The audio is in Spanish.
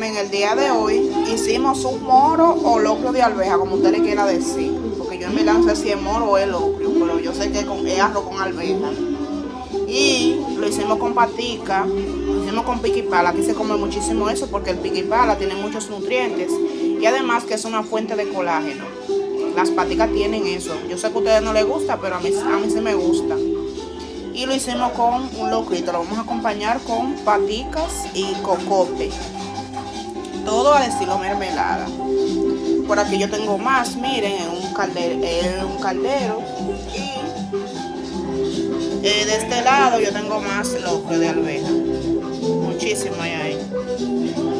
En el día de hoy hicimos un moro o locrio de alveja, como usted le quiera decir, porque yo en verdad no sé si es moro o es locrio, pero yo sé que es arroz con alveja. Y lo hicimos con patica, lo hicimos con piqui pala. Aquí se come muchísimo eso porque el piqui pala tiene muchos nutrientes y además que es una fuente de colágeno. Las paticas tienen eso. Yo sé que a ustedes no les gusta, pero a mí sí me gusta. Y lo hicimos con un locrito, lo vamos a acompañar con paticas y cocote. Todo al estilo mermelada. Por aquí yo tengo más, miren, en un caldero. Y de este lado yo tengo más locro de alveja. Muchísimo hay ahí.